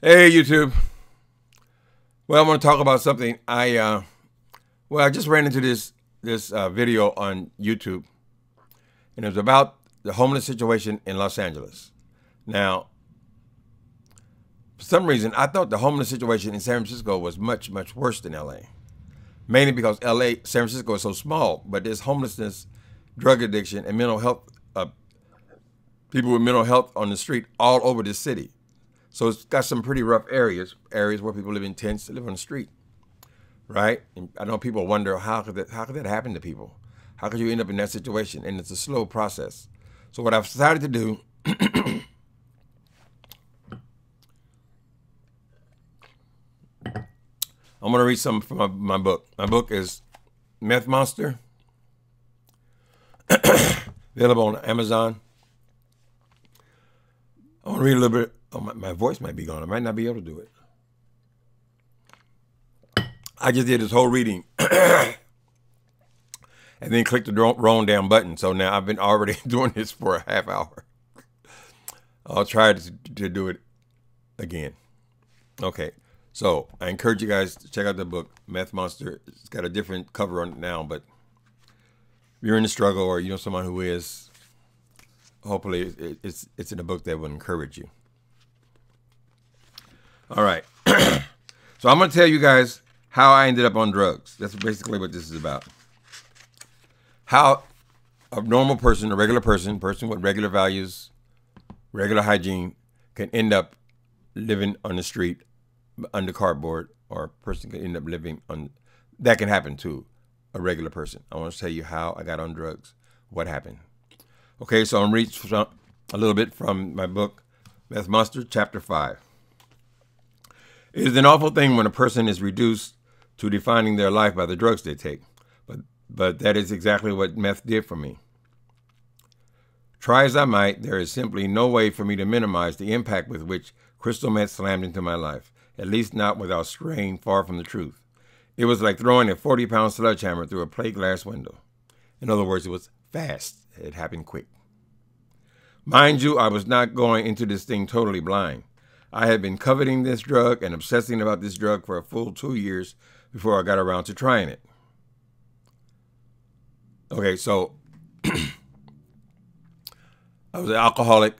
Hey YouTube. Well, I want to talk about something. I just ran into this video on YouTube, and it was about the homeless situation in Los Angeles. Now, for some reason, I thought the homeless situation in San Francisco was much worse than LA. Mainly because San Francisco is so small, but there's homelessness, drug addiction, and mental health. People with mental health on the street all over the city. So it's got some pretty rough areas where people live in tents, live on the street, right? And I know people wonder how could that happen to people? How could you end up in that situation? And it's a slow process. So what I've decided to do, I'm going to read something from my book. My book is METH MONSTER, available on Amazon. I want to read a little bit. Oh, my voice might be gone. I might not be able to do it. I just did this whole reading and then clicked the wrong damn button. So now I've been already doing this for a half hour. I'll try to do it again. Okay. So I encourage you guys to check out the book, METH MONSTER. It's got a different cover on it now, but if you're in the struggle or you know someone who is, hopefully it's in a book that will encourage you. All right. So I'm going to tell you guys how I ended up on drugs. That's basically what this is about. How a normal person, a regular person with regular values, regular hygiene, can end up living on the street under cardboard, or a person can end up living on, that can happen to a regular person. I want to tell you how I got on drugs, what happened. Okay, so I'm reading a little bit from my book, METH MONSTER, Chapter 5. It is an awful thing when a person is reduced to defining their life by the drugs they take, but that is exactly what meth did for me. Try as I might, there is simply no way for me to minimize the impact with which crystal meth slammed into my life, at least not without straying far from the truth. It was like throwing a 40-pound sledgehammer through a plate glass window. In other words, it was fast. It happened quick. Mind you, I was not going into this thing totally blind. I had been coveting this drug and obsessing about this drug for a full 2 years before I got around to trying it. Okay, so I was an alcoholic.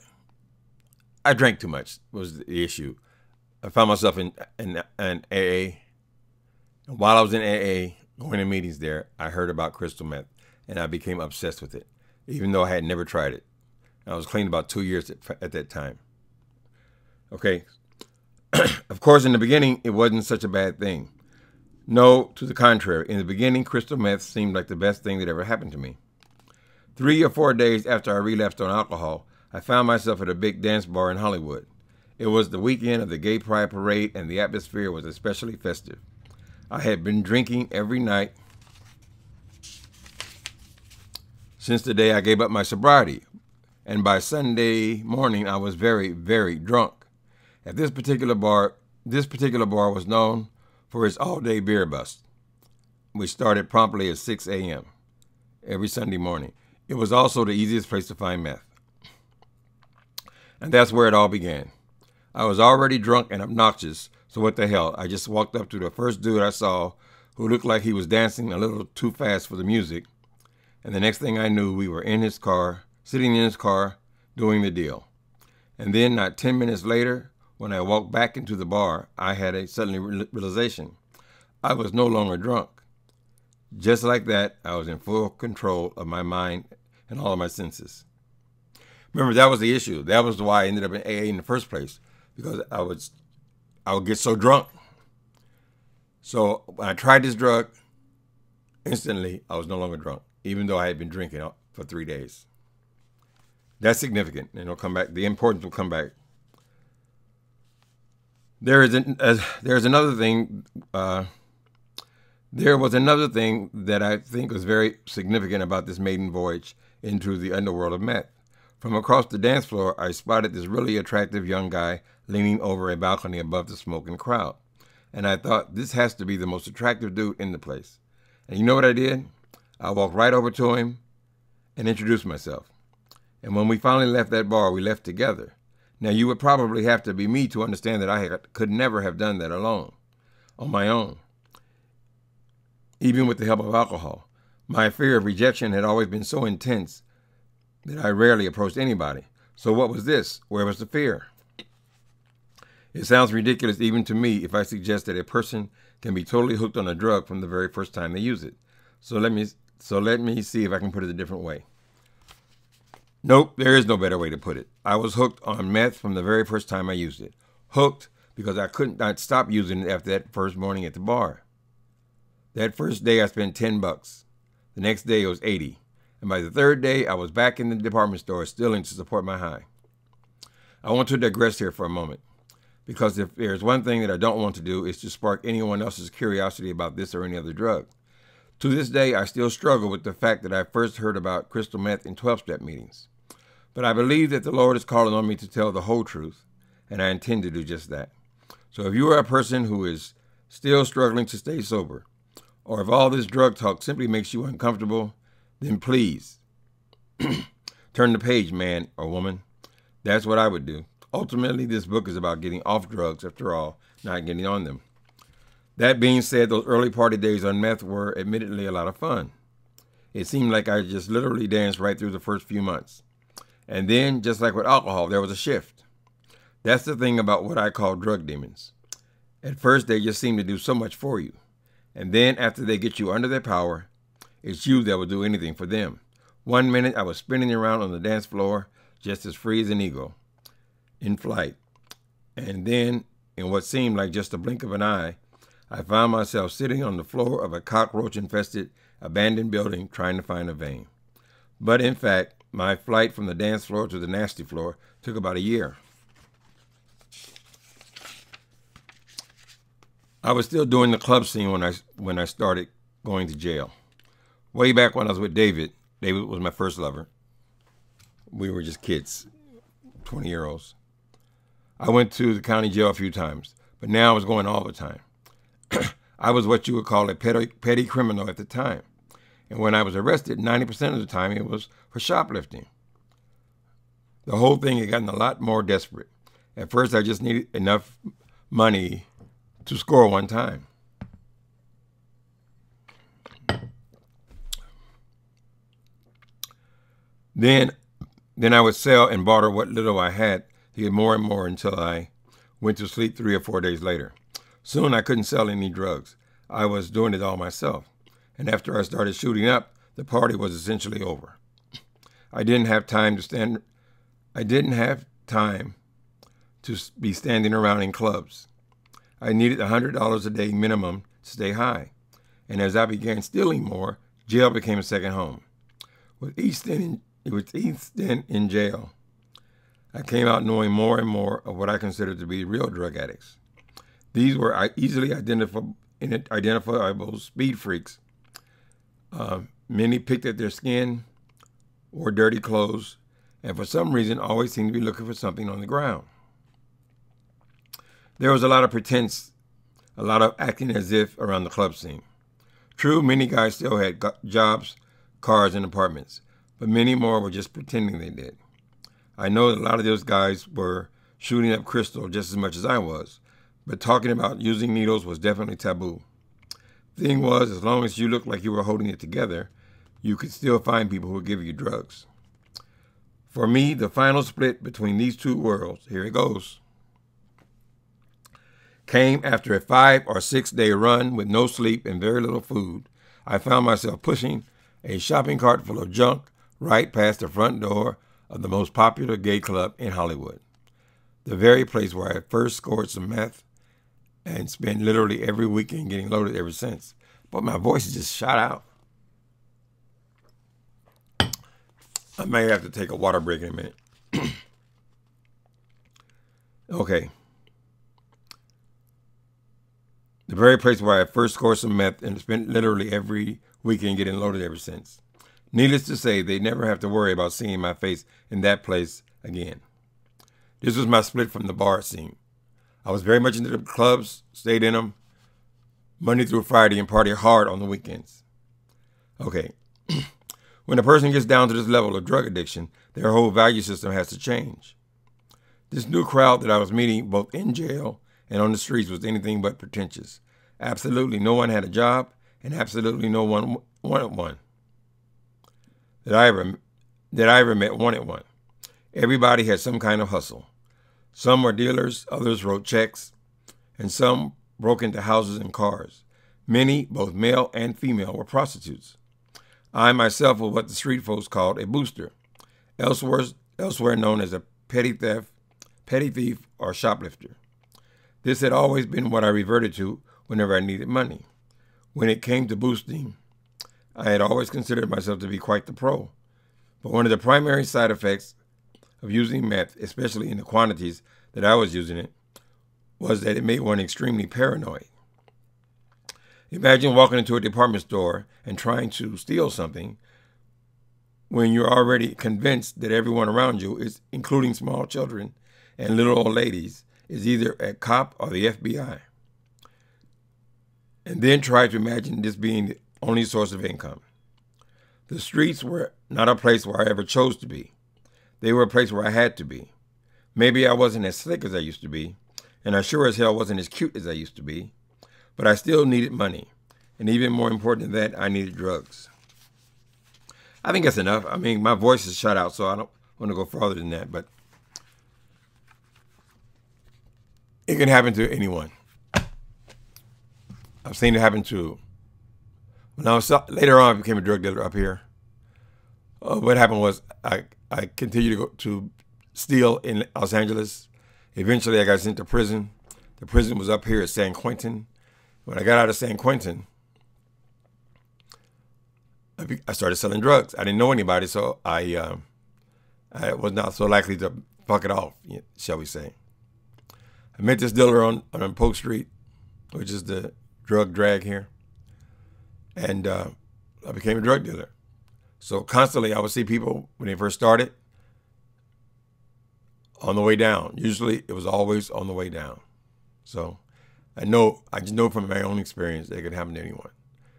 I drank too much was the issue. I found myself in AA. And while I was in AA, going to meetings there, I heard about crystal meth, and I became obsessed with it, even though I had never tried it. I was clean about 2 years at that time. Okay. Of course, in the beginning, it wasn't such a bad thing. No, to the contrary. In the beginning, crystal meth seemed like the best thing that ever happened to me. 3 or 4 days after I relapsed on alcohol, I found myself at a big dance bar in Hollywood. It was the weekend of the Gay Pride Parade, and the atmosphere was especially festive. I had been drinking every night since the day I gave up my sobriety, and by Sunday morning, I was very drunk. At this particular bar was known for its all-day beer bust, which started promptly at 6 a.m. every Sunday morning. It was also the easiest place to find meth. And that's where it all began. I was already drunk and obnoxious, so what the hell? I just walked up to the first dude I saw who looked like he was dancing a little too fast for the music, and the next thing I knew, we were in his car, sitting in his car, doing the deal. And then, not 10 minutes later, when I walked back into the bar, I had a sudden realization. I was no longer drunk. Just like that, I was in full control of my mind and all of my senses. Remember, that was the issue. That was why I ended up in AA in the first place, because I would get so drunk. So when I tried this drug, instantly I was no longer drunk, even though I had been drinking for 3 days. That's significant, and it'll come back. The importance will come back. There was another thing that I think was very significant about this maiden voyage into the underworld of meth. From across the dance floor, I spotted this really attractive young guy leaning over a balcony above the smoking crowd. And I thought, this has to be the most attractive dude in the place. And you know what I did? I walked right over to him and introduced myself. And when we finally left that bar, we left together. Now, you would probably have to be me to understand that I could never have done that alone, on my own, even with the help of alcohol. My fear of rejection had always been so intense that I rarely approached anybody. So what was this? Where was the fear? It sounds ridiculous even to me if I suggest that a person can be totally hooked on a drug from the very first time they use it. So let me see if I can put it a different way. Nope, there is no better way to put it. I was hooked on meth from the very first time I used it. Hooked because I could not stop using it after that first morning at the bar. That first day I spent $10. The next day it was 80. And by the third day I was back in the department store stealing to support my high. I want to digress here for a moment, because if there's one thing that I don't want to do is to spark anyone else's curiosity about this or any other drug. To this day, I still struggle with the fact that I first heard about crystal meth in 12-step meetings. But I believe that the Lord is calling on me to tell the whole truth, and I intend to do just that. So if you are a person who is still struggling to stay sober, or if all this drug talk simply makes you uncomfortable, then please turn the page, man or woman. That's what I would do. Ultimately, this book is about getting off drugs, after all, not getting on them. That being said, those early party days on meth were admittedly a lot of fun. It seemed like I just literally danced right through the first few months. And then, just like with alcohol, there was a shift. That's the thing about what I call drug demons. At first, they just seem to do so much for you. And then, after they get you under their power, it's you that will do anything for them. One minute, I was spinning around on the dance floor, just as free as an eagle, in flight. And then, in what seemed like just a blink of an eye, I found myself sitting on the floor of a cockroach-infested, abandoned building trying to find a vein. But in fact, my flight from the dance floor to the nasty floor took about a year. I was still doing the club scene when I started going to jail. Way back when I was with David. David was my first lover. We were just kids, 20-year-olds. I went to the county jail a few times, but now I was going all the time. I was what you would call a petty criminal at the time. And when I was arrested, 90% of the time it was for shoplifting. The whole thing had gotten a lot more desperate. At first, I just needed enough money to score one time. Then I would sell and barter what little I had to get more and more until I went to sleep 3 or 4 days later. Soon I couldn't sell any drugs. I was doing it all myself. And after I started shooting up, the party was essentially over. I didn't have time to be standing around in clubs. I needed $100 a day minimum to stay high. And as I began stealing more, jail became a second home. With each stint in jail, I came out knowing more and more of what I considered to be real drug addicts. These were easily identifiable speed freaks. Many picked at their skin, wore dirty clothes, and for some reason always seemed to be looking for something on the ground. There was a lot of pretense, a lot of acting as if around the club scene. True, many guys still had jobs, cars, and apartments, but many more were just pretending they did. I know that a lot of those guys were shooting up crystal just as much as I was, but talking about using needles was definitely taboo. Thing was, as long as you looked like you were holding it together, you could still find people who would give you drugs. For me, the final split between these two worlds, here it goes, came after a 5 or 6 day run with no sleep and very little food. I found myself pushing a shopping cart full of junk right past the front door of the most popular gay club in Hollywood, the very place where I first scored some meth and spent literally every weekend getting loaded ever since. But my voice just shot out. I may have to take a water break in a minute. Okay. The very place where I first scored some meth and spent literally every weekend getting loaded ever since. Needless to say, they never have to worry about seeing my face in that place again. This was my split from the bar scene. I was very much into the clubs, stayed in them, Monday through Friday, and party hard on the weekends. Okay. When a person gets down to this level of drug addiction, their whole value system has to change. This new crowd that I was meeting both in jail and on the streets was anything but pretentious. Absolutely no one had a job, and absolutely no one wanted one. That I ever met wanted one. Everybody had some kind of hustle. Some were dealers, others wrote checks, and some broke into houses and cars. Many, both male and female, were prostitutes. I myself was what the street folks called a booster, elsewhere known as a petty thief, or shoplifter. This had always been what I reverted to whenever I needed money. When it came to boosting, I had always considered myself to be quite the pro. But one of the primary side effects of using meth, especially in the quantities that I was using it, was that it made one extremely paranoid. Imagine walking into a department store and trying to steal something when you're already convinced that everyone around you, is, including small children and little old ladies, is either a cop or the FBI. And then try to imagine this being the only source of income. The streets were not a place where I ever chose to be. They were a place where I had to be. Maybe I wasn't as slick as I used to be, and I sure as hell wasn't as cute as I used to be, but I still needed money. And even more important than that, I needed drugs. I think that's enough. I mean, my voice is shut out, so I don't want to go further than that, but it can happen to anyone. I've seen it happen to, when I was, later on I became a drug dealer up here. What happened was I continued to steal in Los Angeles. Eventually I got sent to prison. The prison was up here at San Quentin. When I got out of San Quentin, I started selling drugs. I didn't know anybody, so I was not so likely to fuck it off, shall we say. I met this dealer on Polk Street, which is the drug drag here, and I became a drug dealer. So constantly I would see people when they first started on the way down. Usually it was always on the way down. So I just know from my own experience that it could happen to anyone.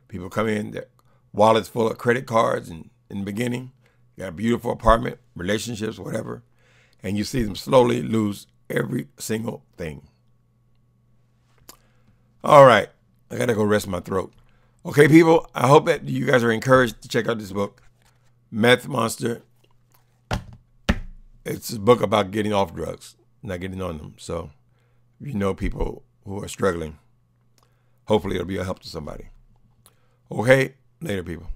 People come in, their wallets full of credit cards, and in the beginning, you got a beautiful apartment, relationships, whatever, and you see them slowly lose every single thing. All right, I gotta go rest my throat. Okay, people, I hope that you guys are encouraged to check out this book, Meth Monster. It's a book about getting off drugs, not getting on them. So if you know people who are struggling, hopefully it'll be a help to somebody. Okay, later, people.